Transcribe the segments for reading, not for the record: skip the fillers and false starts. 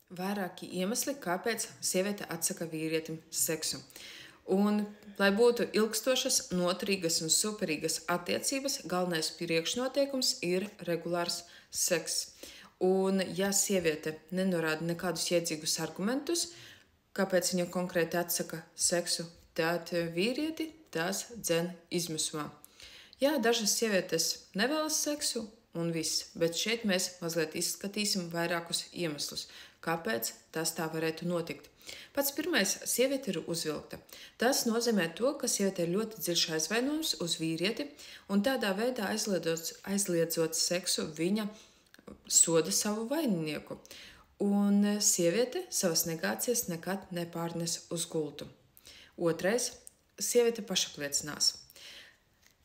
Vairāki iemesli, kāpēc sieviete atsaka vīrietim seksu. Un, lai būtu ilgstošas, noturīgas un superīgas attiecības, galvenais priekšnoteikums ir regulārs seks. Un, ja sieviete nenorāda nekādus iedzīgus argumentus, kāpēc viņa konkrēti atsaka seksu, tad vīrieti tās dzen izmisumā. Jā, dažas sievietes nevēlas seksu un viss, bet šeit mēs mazliet izskatīsim vairākus iemeslus, kāpēc tas tā varētu notikt. Pats pirmais – sieviete ir uzvilkta. Tas nozīmē to, ka sieviete ir ļoti dziļš aizvainojums uz vīrieti, un tādā veidā aizliedzot seksu, viņa soda savu vaininieku. Un sieviete savas negācijas nekad nepārnes uz gultu. Otrais – sieviete pašapliecinās.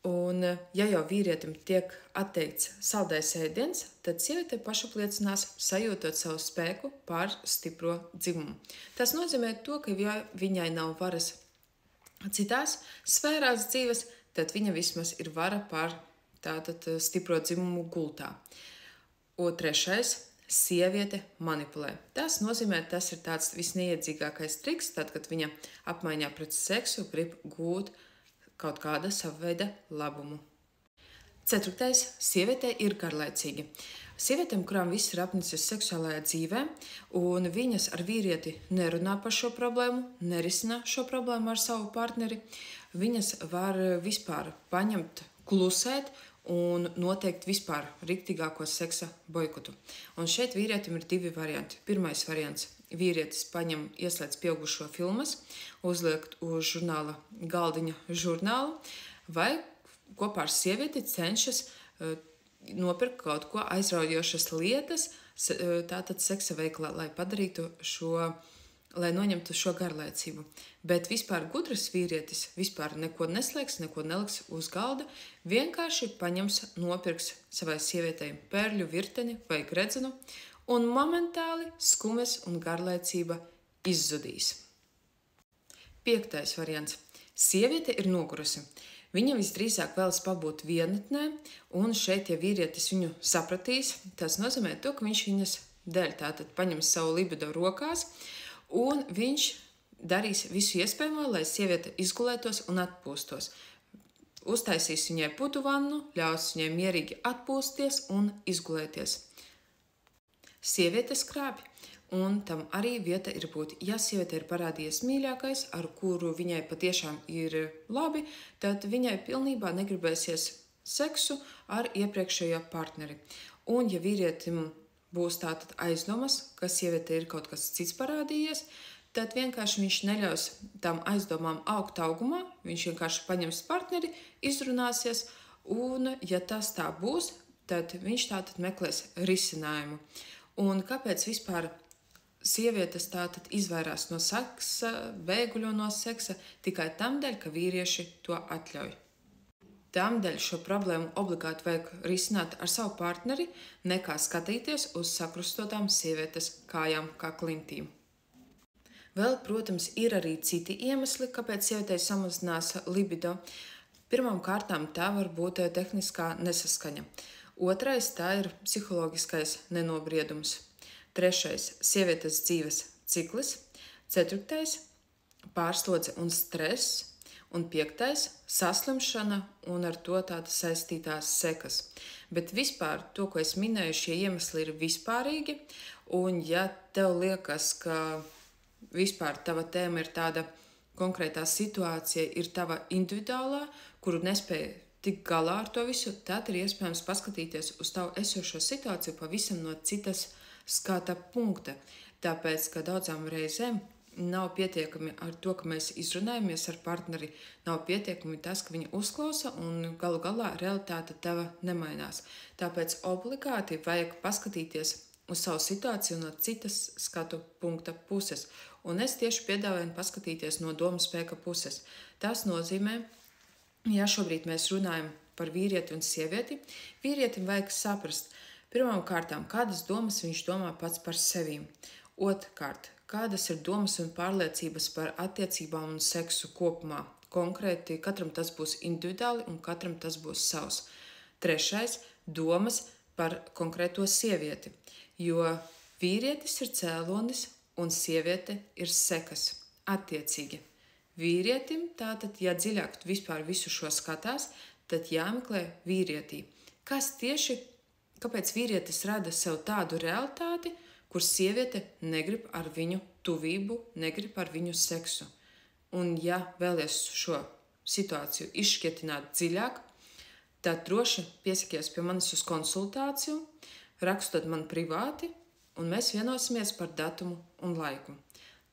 Un, ja jau vīrietim tiek atteikts saldais ēdiens, tad sieviete pašapliecinās, sajūtot savu spēku pār stipro dzimumu. Tas nozīmē to, ka ja viņai nav varas citās sfērās dzīves, tad viņa vismaz ir vara pār tātad stipro dzimumu gultā. Un trešais – sieviete manipulē. Tas nozīmē, tas ir tāds visneiedzīgākais triks, tad, kad viņa apmaiņā pret seksu grib gūt kaut kāda sava veida labumu. Ceturtais – sieviete ir garlaicīga. Sievietēm, kurām viss ir apnicis seksuālajā dzīvē, un viņas ar vīrieti nerunā par šo problēmu, nerisina šo problēmu ar savu partneri, viņas var vispār paņemt, klusēt un noteikt vispār riktīgāko seksa boikotu. Un šeit vīrietim ir divi varianti. Pirmais variants – vīrietis paņem, ieslēdz pieaugušo filmas, uzliek uz žurnāla galdiņa žurnālu, vai kopā ar sievieti cenšas nopirkt kaut ko aizraujošas lietas, tātad seksa veikalā, lai padarītu lai noņemtu šo garlaicību. Bet vispār gudrs vīrietis vispār neko neslēgs, neko neliks uz galda, vienkārši paņems, nopirks savai sievietei pērļu virteni vai gredzenu, un momentāli skumes un garlaicība izzudīs. Piektais variants. Sieviete ir nogurusi. Viņa visdrīzāk vēlas pabūt vienatnē, un šeit, ja vīrietis viņu sapratīs, tas nozīmē to, ka viņš viņas dēļ tātad paņems savu libido rokās, un viņš darīs visu iespējamo, lai sieviete izgulētos un atpūstos. Uztaisīs viņai putu vannu, ļaus viņai mierīgi atpūsties un izgulēties. Sieviete skrāpj, un tam arī vieta ir būt. Ja sieviete ir parādījies mīļākais, ar kuru viņai patiešām ir labi, tad viņai pilnībā negribēsies seksu ar iepriekšējo partneri. Un ja vīrietim būs tātad aizdomas, ka sieviete ir kaut kas cits parādījies, tad vienkārši viņš neļaus tām aizdomām augt augumā, viņš vienkārši paņems partneri, izrunāsies, un ja tas tā būs, tad viņš tātad meklēs risinājumu. Un kāpēc vispār sievietes tātad izvairās no seksa, bēguļo no seksa tikai tam dēļ, ka vīrieši to atļauj? Tādēļ šo problēmu obligāti vajag risināt ar savu partneri, nekā skatīties uz sakrustotām sievietes kājām kā klintīm. Vēl, protams, ir arī citi iemesli, kāpēc sievietei samazinās libido. Pirmām kārtām tā var būt tehniskā nesaskaņa. Otrais – tā ir psiholoģiskais nenobriedums. Trešais – sievietes dzīves ciklis. Ceturtais – pārslodze un stress. Un piektais – saslimšana un ar to tādas saistītās sekas. Bet vispār to, ko es minēju, šie iemesli ir vispārīgi. Un ja tev liekas, ka vispār tava tēma ir tāda konkrētā situācija, ir tava individuālā, kuru nespēja tikt galā ar to visu, tad ir iespējams paskatīties uz tavu esošo situāciju pavisam no citas skata punkta. Tāpēc, ka daudzām reizēm nav pietiekami ar to, ka mēs izrunājamies ar partneri, nav pietiekami tas, ka viņi uzklausa un galu galā realitāte tava nemainās. Tāpēc obligāti vajag paskatīties uz savu situāciju no citas skatu punkta puses. Un es tieši piedāvāju paskatīties no domu spēka puses. Tas nozīmē, ja šobrīd mēs runājam par vīrieti un sievieti, vīrietim vajag saprast, pirmām kārtām, kādas domas viņš domā pats par sevi. Otrkārt, kādas ir domas un pārliecības par attiecībām un seksu kopumā. Konkrēti, katram tas būs individuāli un katram tas būs savs. Trešais – domas par konkrēto sievieti, jo Vīrietis ir cēlonis un sieviete ir sekas. Attiecīgi. Vīrietim tātad, ja dziļāk vispār visu šo skatās, tad jāmeklē vīrietī. Kāpēc vīrietis rada sev tādu realitāti, kur sieviete negrib ar viņu tuvību, negrib ar viņu seksu? Un ja vēlies šo situāciju izšķietināt dziļāk, tad droši piesakies pie manis uz konsultāciju, rakstot man privāti, un mēs vienosimies par datumu un laiku.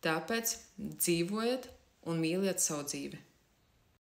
Tāpēc dzīvojiet un mīliet savu dzīvi.